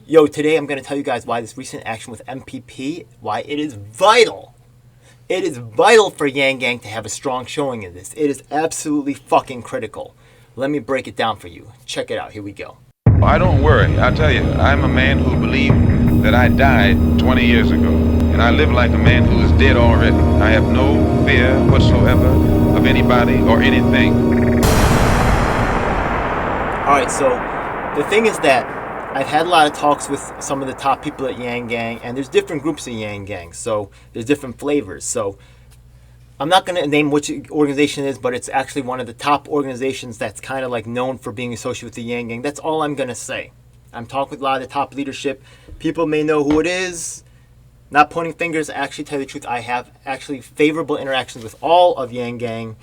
Yo, today I'm going to tell you guys why this recent action with MPP, why it is vital. It is vital for Yang Gang to have a strong showing in this. It is absolutely fucking critical. Let me break it down for you. Check it out. Here we go. I don't worry. I tell you, I'm a man who believed that I died 20 years ago. And I live like a man who is dead already. I have no fear whatsoever of anybody or anything. Alright, so the thing is that I've had a lot of talks with some of the top people at Yang Gang, and there's different groups of Yang Gang, so there's different flavors. So I'm not going to name which organization it is, but it's actually one of the top organizations that's kind of like known for being associated with the Yang Gang. That's all I'm going to say. I'm talking with a lot of the top leadership. People may know who it is. Not pointing fingers. Actually, tell you the truth, I have actually favorable interactions with all of Yang Gang.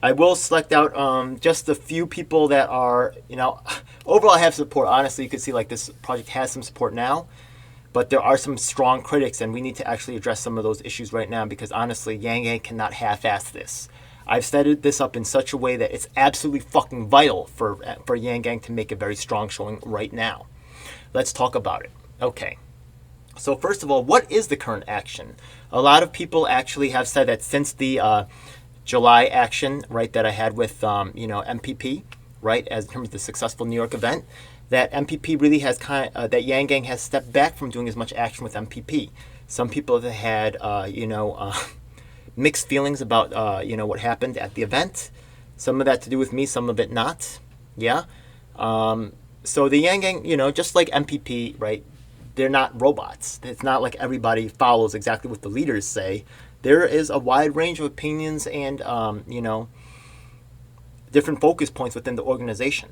I will select out just a few people that are, overall I have support. Honestly, you can see like this project has some support now. But there are some strong critics, and we need to actually address some of those issues right now because, honestly, Yang Gang cannot half-ass this. I've set this up in such a way that it's absolutely fucking vital for Yang Gang to make a very strong showing right now. Let's talk about it. Okay. So, first of all, what is the current action? A lot of people actually have said that since the July action, right, that I had with, MPP, right, as in terms of the successful New York event, that MPP really has that Yang Gang has stepped back from doing as much action with MPP. Some people have had, mixed feelings about, what happened at the event. Some of that to do with me, some of it not. Yeah. So the Yang Gang, just like MPP, right, they're not robots. It's not like everybody follows exactly what the leaders say. There is a wide range of opinions and, different focus points within the organization.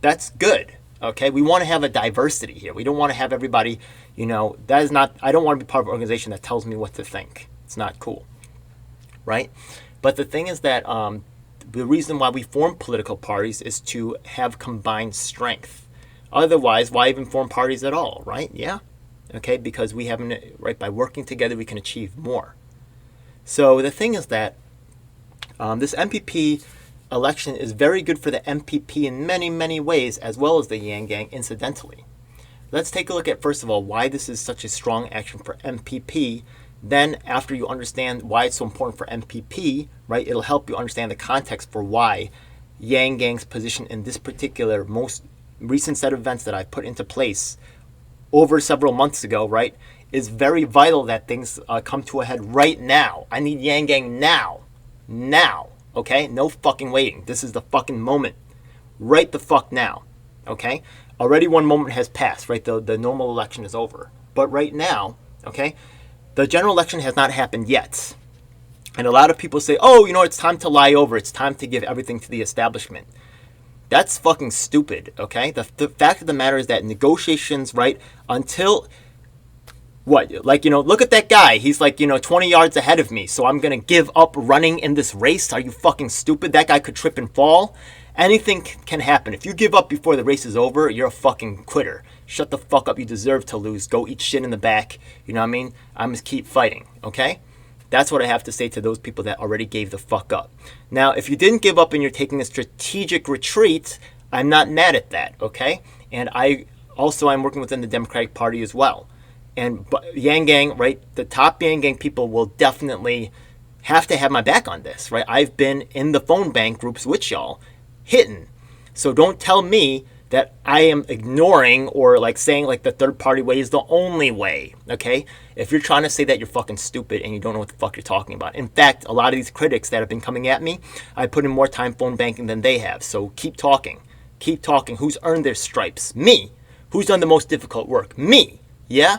That's good. Okay, we want to have a diversity here. We don't want to have everybody, I don't want to be part of an organization that tells me what to think. It's not cool, right? But the thing is that the reason why we form political parties is to have combined strength. Otherwise, why even form parties at all, right? Yeah, okay, because we haven't, right, by working together, we can achieve more. So the thing is that this MPP election is very good for the MPP in many, many ways, as well as the Yang Gang, incidentally. Let's take a look at, first of all, why this is such a strong action for MPP. Then, after you understand why it's so important for MPP, right, it'll help you understand the context for why Yang Gang's position in this particular most recent set of events that I put into place over several months ago, right, is very vital that things come to a head right now. I need Yang Gang now. Now. Okay? No fucking waiting. This is the fucking moment. Right the fuck now. Okay? Already one moment has passed, right? The normal election is over. But right now, okay, the general election has not happened yet. And a lot of people say, oh, it's time to lie over. It's time to give everything to the establishment. That's fucking stupid, okay? The fact of the matter is that negotiations, right, until... What? Like, look at that guy. He's like, 20 yards ahead of me. So I'm going to give up running in this race? Are you fucking stupid? That guy could trip and fall. Anything can happen. If you give up before the race is over, you're a fucking quitter. Shut the fuck up. You deserve to lose. Go eat shit in the back. You know what I mean? I'm just keep fighting, okay? That's what I have to say to those people that already gave the fuck up. Now, if you didn't give up and you're taking a strategic retreat, I'm not mad at that, okay? And I'm working within the Democratic Party as well. And Yang Gang, right, the top Yang Gang people will definitely have to have my back on this, right? I've been in the phone bank groups with y'all, hitting. So don't tell me that I am ignoring or like saying like the third party way is the only way, okay? If you're trying to say that, you're fucking stupid and you don't know what the fuck you're talking about. In fact, a lot of these critics that have been coming at me, I put in more time phone banking than they have. So keep talking. Keep talking. Who's earned their stripes? Me. Who's done the most difficult work? Me. Yeah?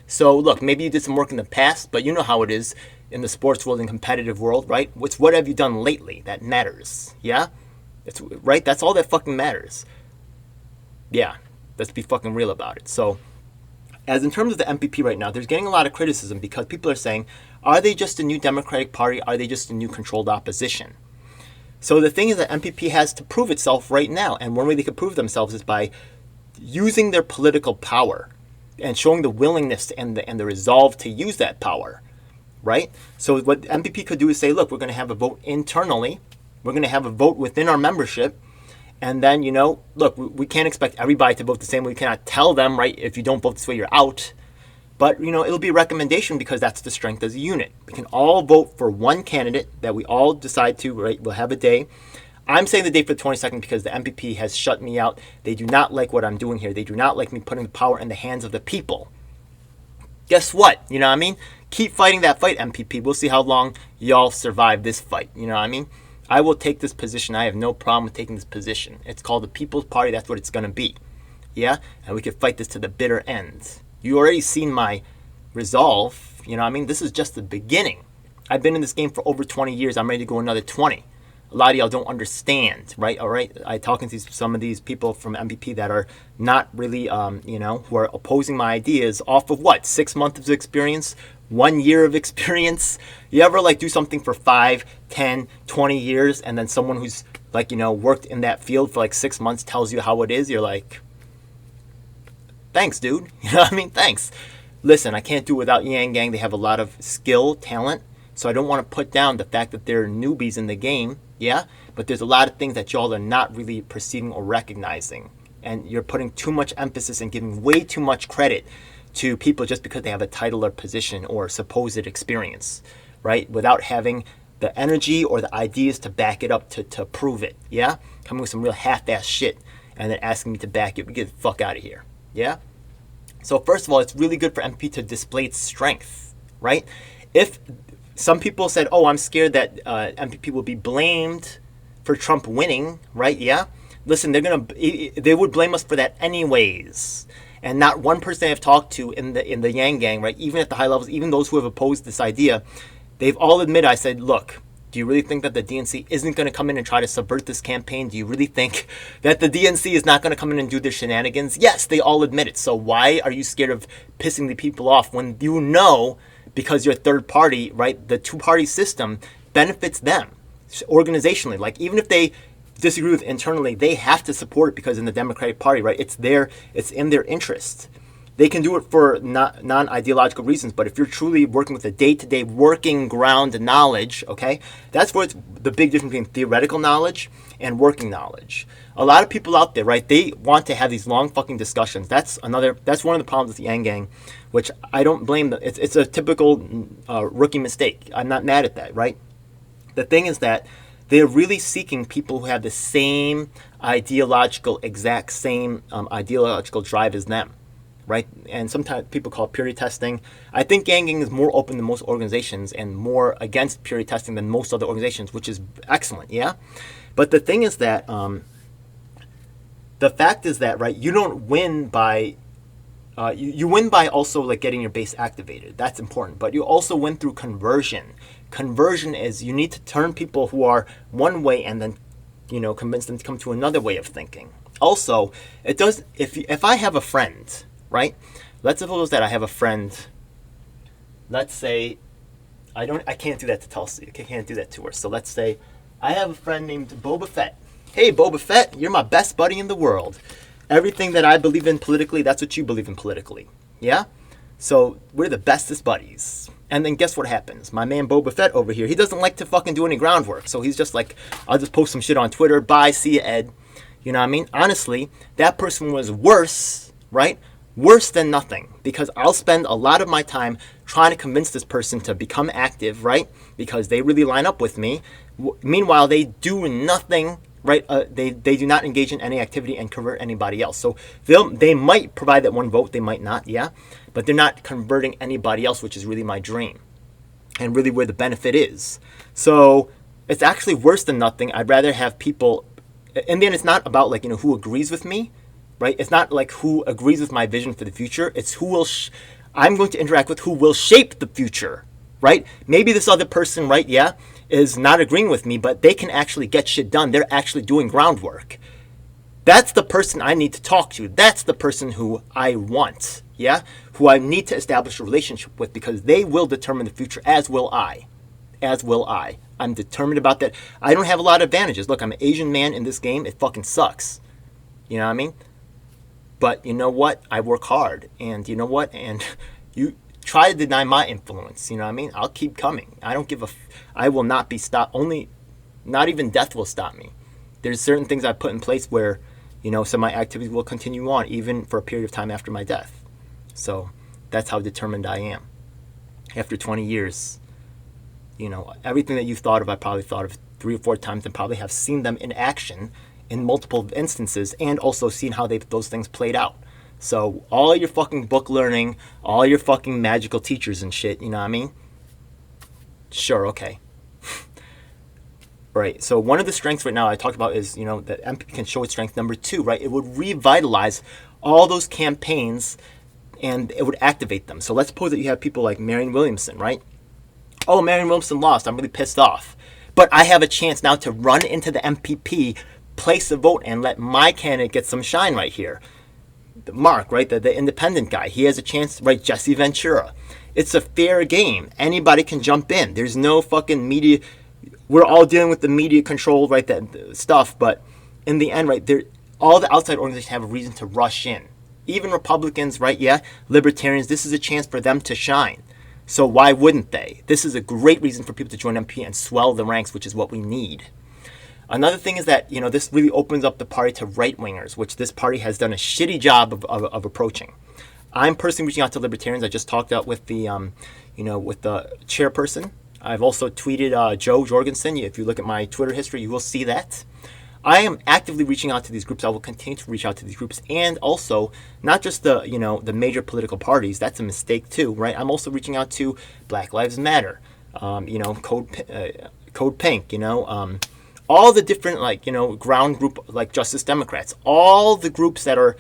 So, look, maybe you did some work in the past, but you know how it is in the sports world and competitive world, right? What have you done lately that matters, yeah? Right? That's all that fucking matters. Yeah, let's be fucking real about it. So, as in terms of the MPP right now, there's getting a lot of criticism because people are saying, are they just a new Democratic Party? Are they just a new controlled opposition? So the thing is that MPP has to prove itself right now, and one way they could prove themselves is by using their political power and showing the willingness and the resolve to use that power, right? So what MPP could do is say, look, we're going to have a vote internally. We're going to have a vote within our membership. And then, look, we can't expect everybody to vote the same way. We cannot tell them, right, if you don't vote this way, you're out. But, it'll be a recommendation because that's the strength as a unit. We can all vote for one candidate that we all decide to, right? We'll have a day. I'm saying the date for the 22nd because the MPP has shut me out. They do not like what I'm doing here. They do not like me putting the power in the hands of the people. Guess what? You know what I mean? Keep fighting that fight, MPP. We'll see how long y'all survive this fight. You know what I mean? I will take this position. I have no problem with taking this position. It's called the People's Party. That's what it's going to be. Yeah? And we can fight this to the bitter end. You already seen my resolve. You know what I mean? This is just the beginning. I've been in this game for over 20 years. I'm ready to go another 20. A lot of y'all don't understand, right? All right? I'm talking to some of these people from MPP that are not really, who are opposing my ideas off of what? 6 months of experience? 1 year of experience? You ever do something for 5, 10, 20 years and then someone who's worked in that field for 6 months tells you how it is? You're like, thanks, dude. You know what I mean? Thanks. Listen, I can't do it without Yang Gang. They have a lot of skill, talent. So I don't want to put down the fact that they're newbies in the game. Yeah? But there's a lot of things that y'all are not really perceiving or recognizing. And you're putting too much emphasis and giving way too much credit to people just because they have a title or position or supposed experience, right? Without having the energy or the ideas to back it up to prove it. Yeah? Coming with some real half-ass shit and then asking me to back it. We get the fuck out of here. Yeah? So first of all, it's really good for MP to display its strength, right? If some people said, oh, I'm scared that MPP will be blamed for Trump winning, right? Yeah. Listen, they would blame us for that anyways. And not one person I've talked to in the Yang Gang, right? Even at the high levels, even those who have opposed this idea, they've all admitted. I said, look, do you really think that the DNC isn't going to come in and try to subvert this campaign? Do you really think that the DNC is not going to come in and do their shenanigans? Yes, they all admit it. So why are you scared of pissing the people off when you know, because you're a third party, right? The two-party system benefits them organizationally. Even if they disagree with internally, they have to support it because in the Democratic Party, right? It's in their interest. They can do it for non-ideological reasons, but if you're truly working with the day-to-day working ground knowledge, okay, that's where it's the big difference between theoretical knowledge and working knowledge. A lot of people out there, right, they want to have these long fucking discussions. That's one of the problems with the Yang Gang, which I don't blame them. It's a typical rookie mistake. I'm not mad at that, right? The thing is that they're really seeking people who have the same exact same ideological drive as them. Right? And sometimes people call it purity testing. I think Yang Gang is more open than most organizations and more against purity testing than most other organizations, which is excellent, yeah? But the thing is that, the fact is that, right, you don't win by, you win by also getting your base activated. That's important. But you also win through conversion. Conversion is you need to turn people who are one way and then, convince them to come to another way of thinking. Also, it does, if I have a friend, right? Let's suppose that I have a friend. Let's say I can't do that to Tulsi. I can't do that to her. So let's say I have a friend named Boba Fett. Hey, Boba Fett, you're my best buddy in the world. Everything that I believe in politically, that's what you believe in politically. Yeah? So we're the bestest buddies. And then guess what happens? My man Boba Fett over here, he doesn't like to fucking do any groundwork. So he's just like, I'll just post some shit on Twitter. Bye, see ya, Ed. You know what I mean? Honestly, that person was worse, right? Worse than nothing, because I'll spend a lot of my time trying to convince this person to become active, right? Because they really line up with me. Meanwhile, they do nothing, right? They do not engage in any activity and convert anybody else. So they might provide that one vote, they might not, yeah? But they're not converting anybody else, which is really my dream and really where the benefit is. So it's actually worse than nothing. I'd rather have people, and then it's not about who agrees with me. Right? It's not who agrees with my vision for the future. It's who will I'm going to interact with who will shape the future, right? Maybe this other person, right, yeah, is not agreeing with me, but they can actually get shit done. They're actually doing groundwork. That's the person I need to talk to. That's the person who I want, yeah? Who I need to establish a relationship with because they will determine the future, as will I. As will I. I'm determined about that. I don't have a lot of advantages. Look, I'm an Asian man in this game. It fucking sucks. You know what I mean? But you know what? I work hard. And you know what? And you try to deny my influence. You know what I mean? I'll keep coming. I don't give a I will not be stopped. Not even death will stop me. There's certain things I put in place where, some of my activities will continue on even for a period of time after my death. So that's how determined I am. After 20 years, everything that you've thought of, I probably thought of 3 or 4 times and probably have seen them in action in multiple instances and also seen how those things played out. So all your fucking book learning, all your fucking magical teachers and shit, you know what I mean? Sure, okay. Right, so one of the strengths right now I talked about is, that MPP can show its strength. Number 2, right, it would revitalize all those campaigns and it would activate them. So let's suppose that you have people like Marianne Williamson, right? Oh, Marianne Williamson lost. I'm really pissed off. But I have a chance now to run into the MPP, place a vote, and let my candidate get some shine right here. Mark, right, the independent guy, he has a chance, right, Jesse Ventura. It's a fair game. Anybody can jump in. There's no fucking media. We're all dealing with the media control, right, that stuff, but in the end, right, all the outside organizations have a reason to rush in. Even Republicans, right, yeah, libertarians, this is a chance for them to shine. So why wouldn't they? This is a great reason for people to join MP and swell the ranks, which is what we need. Another thing is that, this really opens up the party to right-wingers, which this party has done a shitty job of approaching. I'm personally reaching out to libertarians. I just talked out with the, with the chairperson. I've also tweeted Joe Jorgensen. If you look at my Twitter history, you will see that. I am actively reaching out to these groups. I will continue to reach out to these groups, and also not just the the major political parties. That's a mistake too, right? I'm also reaching out to Black Lives Matter, Code Pink, all the different ground group like Justice Democrats, all the groups that are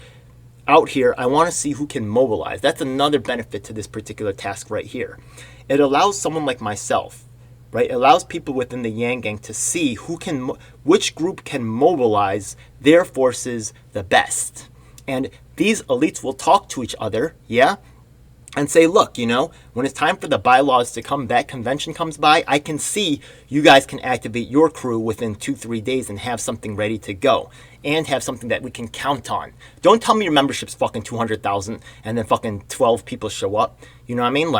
out here. I want to see who can mobilize. That's another benefit to this particular task right here. It allows someone like myself, right? It allows people within the Yang Gang to see which group can mobilize their forces the best. And these elites will talk to each other, yeah? And say, look, when it's time for the bylaws to come, that convention comes by, I can see you guys can activate your crew within 2-3 days and have something ready to go. And have something that we can count on. Don't tell me your membership's fucking 200,000 and then fucking 12 people show up. You know what I mean?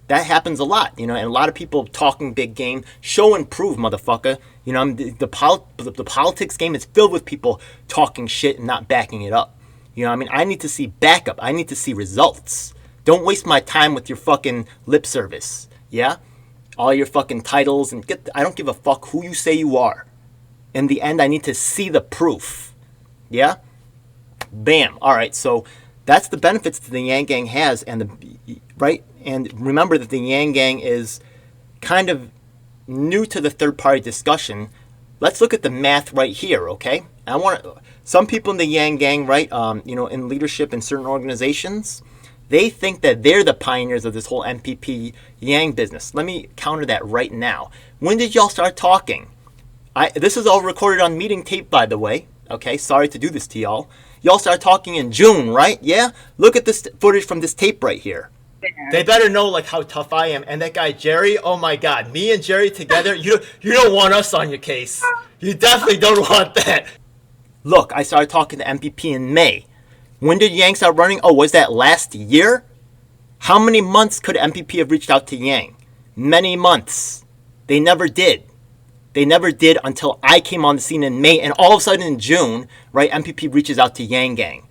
That happens a lot, and a lot of people talking big game. Show and prove, motherfucker. The politics game is filled with people talking shit and not backing it up. I need to see backup. I need to see results. Don't waste my time with your fucking lip service, yeah? All your fucking titles and I don't give a fuck who you say you are. In the end, I need to see the proof, yeah? Bam. All right, so that's the benefits that the Yang Gang has, right? And remember that the Yang Gang is kind of new to the third-party discussion. Let's look at the math right here, okay? Some people in the Yang Gang, right, in leadership in certain organizations, they think that they're the pioneers of this whole MPP Yang business. Let me counter that right now. When did y'all start talking? This is all recorded on meeting tape, by the way. Okay, sorry to do this to y'all. Y'all started talking in June, right? Yeah? Look at this footage from this tape right here. They better know how tough I am. And that guy Jerry, oh my God, me and Jerry together, you don't want us on your case. You definitely don't want that. Look, I started talking to MPP in May. When did Yang start running? Oh, was that last year? How many months could MPP have reached out to Yang? Many months. They never did. They never did until I came on the scene in May, and all of a sudden in June, right, MPP reaches out to Yang Gang.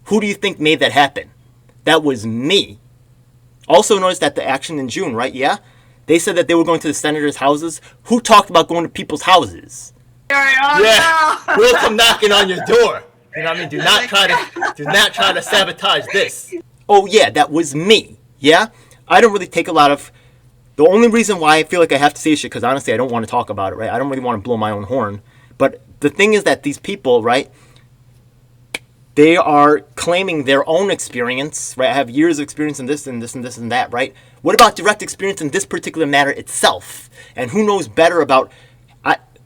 Who do you think made that happen? That was me. Also notice that the action in June, right, yeah? They said that they were going to the senators' houses. Who talked about going to people's houses? Yeah, we'll come knocking on your door. You know what I mean? Do not try to sabotage this. Oh yeah, that was me. Yeah? I don't really take a lot of... The only reason why I feel like I have to say shit, because honestly I don't want to talk about it, right? I don't really want to blow my own horn. But the thing is that these people, right, they are claiming their own experience, right? I have years of experience in this and this and this and that, right? What about direct experience in this particular matter itself? And who knows better about...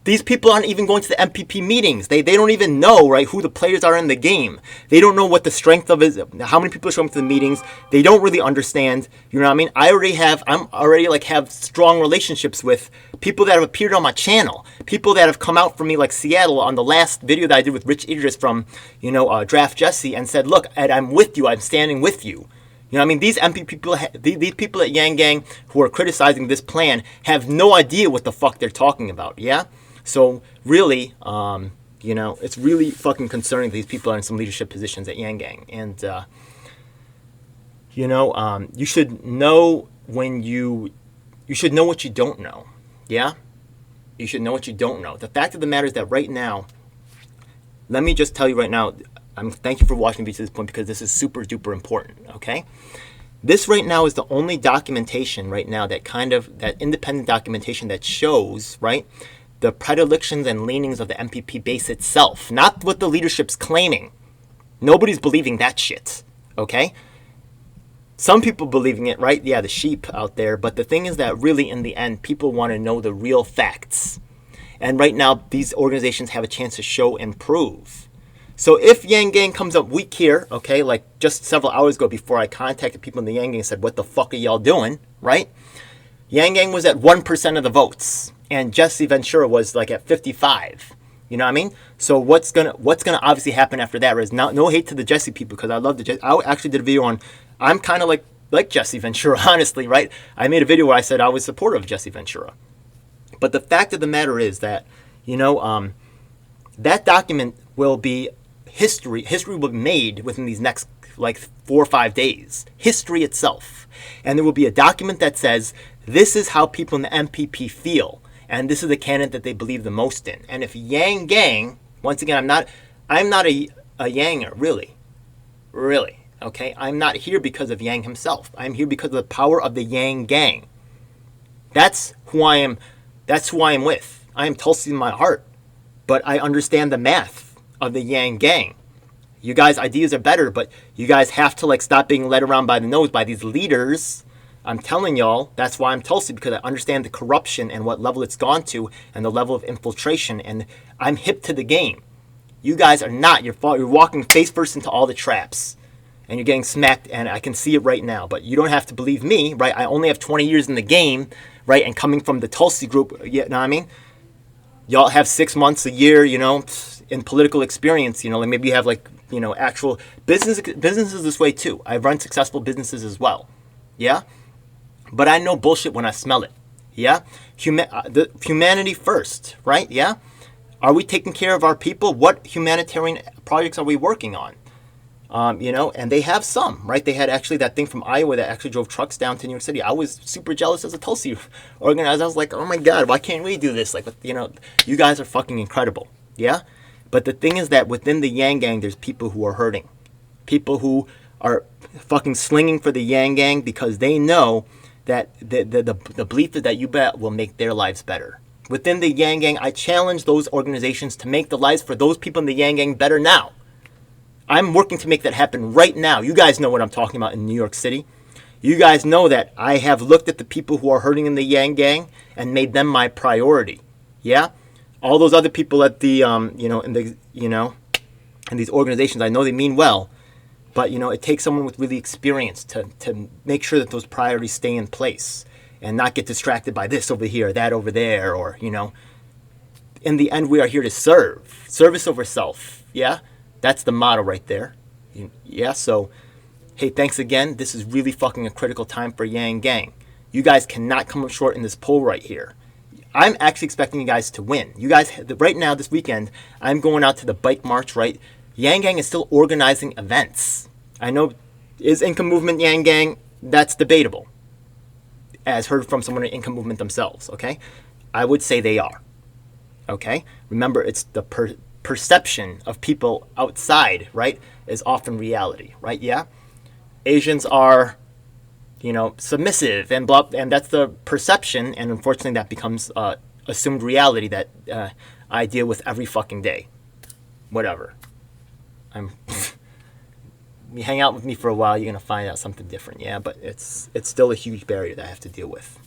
These people aren't even going to the MPP meetings. They don't even know, right, who the players are in the game. They don't know what the strength of is, how many people are showing up to the meetings. They don't really understand, you know what I mean? I'm already have strong relationships with people that have appeared on my channel. People that have come out for me like Seattle on the last video that I did with Rich Idris from, Draft Jesse and said, look, Ed, I'm with you. I'm standing with you. You know what I mean? These MP people, these people at Yang Gang who are criticizing this plan have no idea what the fuck they're talking about, yeah? So really, It's really fucking concerning that these people are in some leadership positions at Yang Gang. And, you should know you should know what you don't know. Yeah? You should know what you don't know. The fact of the matter is that right now, let me just tell you right now, thank you for watching me to this point because this is super duper important, okay? This right now is the only documentation right now that independent documentation that shows, right, the predilections and leanings of the MPP base itself, not what the leadership's claiming. Nobody's believing that shit, okay? Some people believing it, right? Yeah, the sheep out there. But the thing is that really in the end, people want to know the real facts. And right now, these organizations have a chance to show and prove. So if Yang Gang comes up weak here, okay, like just several hours ago before I contacted people in the Yang Gang and said, what the fuck are y'all doing, right? Yang Gang was at 1% of the votes. And Jesse Ventura was like at 55. You know what I mean? So what's gonna obviously happen after that is no hate to the Jesse people because I love the Jesse. I actually did a video on, I'm kind of like Jesse Ventura, honestly, right? I made a video where I said I was supportive of Jesse Ventura. But the fact of the matter is that, that document will be history. History will be made within these next, 4 or 5 days. History itself. And there will be a document that says, this is how people in the MPP feel. And this is the candidate that they believe the most in. And if Yang Gang, once again, I'm not a Yanger, really. Okay? I'm not here because of Yang himself. I'm here because of the power of the Yang Gang. That's who I am. That's who I am with. I am Tulsi in my heart. But I understand the math of the Yang Gang. You guys' ideas are better, but you guys have to stop being led around by the nose by these leaders. I'm telling y'all, that's why I'm Tulsi, because I understand the corruption and what level it's gone to and the level of infiltration, and I'm hip to the game. You guys are not. You're walking face first into all the traps, and you're getting smacked, and I can see it right now. But you don't have to believe me, right? I only have 20 years in the game, right? And coming from the Tulsi group, you know what I mean? Y'all have 6 months, a year, in political experience. Maybe you have actual businesses this way too. I've run successful businesses as well. Yeah? But I know bullshit when I smell it. Yeah? The humanity first, right? Yeah? Are we taking care of our people? What humanitarian projects are we working on? And they have some, right? They had actually that thing from Iowa that actually drove trucks down to New York City. I was super jealous as a Tulsi organizer. I was like, oh my God, why can't we do this? You guys are fucking incredible. Yeah? But the thing is that within the Yang Gang, there's people who are hurting. People who are fucking slinging for the Yang Gang because they know that the belief is that you bet will make their lives better. Within the Yang Gang, I challenge those organizations to make the lives for those people in the Yang Gang better now. I'm working to make that happen right now. You guys know what I'm talking about in New York City. You guys know that I have looked at the people who are hurting in the Yang Gang and made them my priority. Yeah? All those other people at the, in these organizations, I know they mean well. But, it takes someone with really experience to make sure that those priorities stay in place and not get distracted by this over here, that over there, or, In the end, we are here to serve. Service over self. Yeah? That's the motto right there. Yeah? So, hey, thanks again. This is really fucking a critical time for Yang Gang. You guys cannot come up short in this poll right here. I'm actually expecting you guys to win. You guys, right now, this weekend, I'm going out to the bike march, right? Yang Gang is still organizing events. I know, is Income Movement Yang Gang? That's debatable. As heard from someone in Income Movement themselves, okay? I would say they are, okay? Remember, it's the perception of people outside, right, is often reality, right? Yeah? Asians are, submissive and blah, and that's the perception, and unfortunately that becomes assumed reality that I deal with every fucking day. Whatever. You hang out with me for a while, you're going to find out something different, yeah? But it's still a huge barrier that I have to deal with.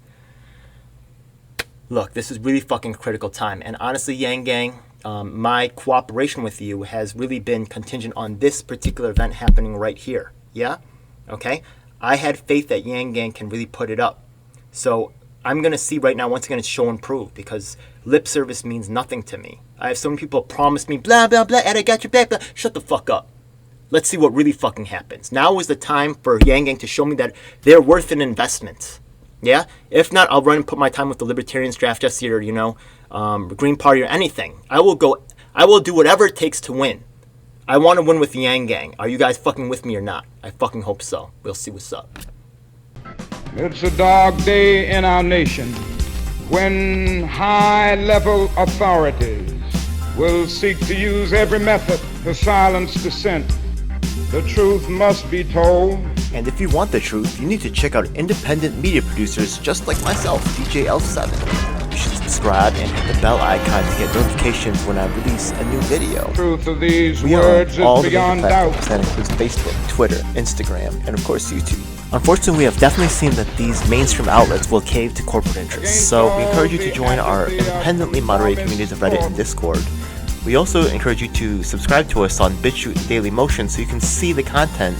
Look, this is really fucking critical time. And honestly, Yang Gang, my cooperation with you has really been contingent on this particular event happening right here, yeah? Okay? I had faith that Yang Gang can really put it up. So I'm going to see right now, once again, it's show and prove, because lip service means nothing to me. I have so many people promise me, blah, blah, blah, and I got your back, blah. Shut the fuck up. Let's see what really fucking happens. Now is the time for Yang Gang to show me that they're worth an investment. Yeah? If not, I'll run and put my time with the Libertarians, Draft Jesse, or, Green Party, or anything. I I will do whatever it takes to win. I want to win with the Yang Gang. Are you guys fucking with me or not? I fucking hope so. We'll see what's up. It's a dark day in our nation when high-level authorities will seek to use every method to silence dissent. The truth must be told. And if you want the truth, you need to check out independent media producers just like myself, DJ L7. You should subscribe and hit the bell icon to get notifications when I release a new video. The truth of these We words are on all is the major beyond doubt. platforms. That includes Facebook, Twitter, Instagram, and of course YouTube. Unfortunately, we have definitely seen that these mainstream outlets will cave to corporate interests, so we encourage you to join our independently moderated communities of Reddit and Discord. We also encourage you to subscribe to us on BitChute and Daily Motion so you can see the content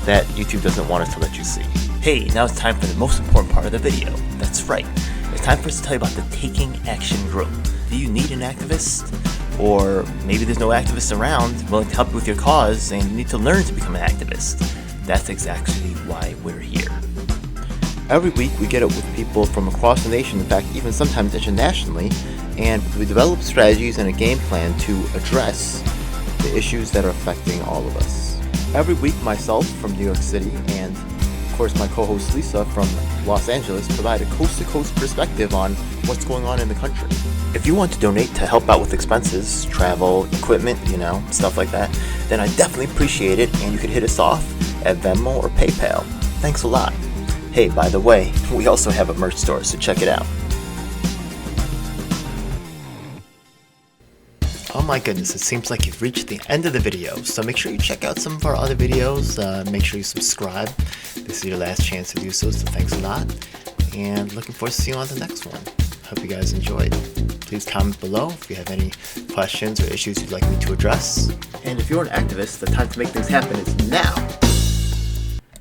that YouTube doesn't want us to let you see. Hey, now it's time for the most important part of the video. That's right. It's time for us to tell you about the Taking Action Group. Do you need an activist? Or maybe there's no activists around willing to help you with your cause and you need to learn to become an activist. That's exactly why we're here. Every week we get up with people from across the nation, in fact even sometimes internationally, and we develop strategies and a game plan to address the issues that are affecting all of us. Every week myself from New York City and of course my co-host Lisa from Los Angeles provide a coast-to-coast perspective on what's going on in the country. If you want to donate to help out with expenses, travel, equipment, stuff like that, then I definitely appreciate it and you can hit us off at Venmo or PayPal. Thanks a lot. Hey, by the way, we also have a merch store, so check it out. Oh my goodness, it seems like you've reached the end of the video, so make sure you check out some of our other videos, make sure you subscribe. This is your last chance to do so thanks a lot, and looking forward to seeing you on the next one. Hope you guys enjoyed. Please comment below if you have any questions or issues you'd like me to address. And if you're an activist, the time to make things happen is now.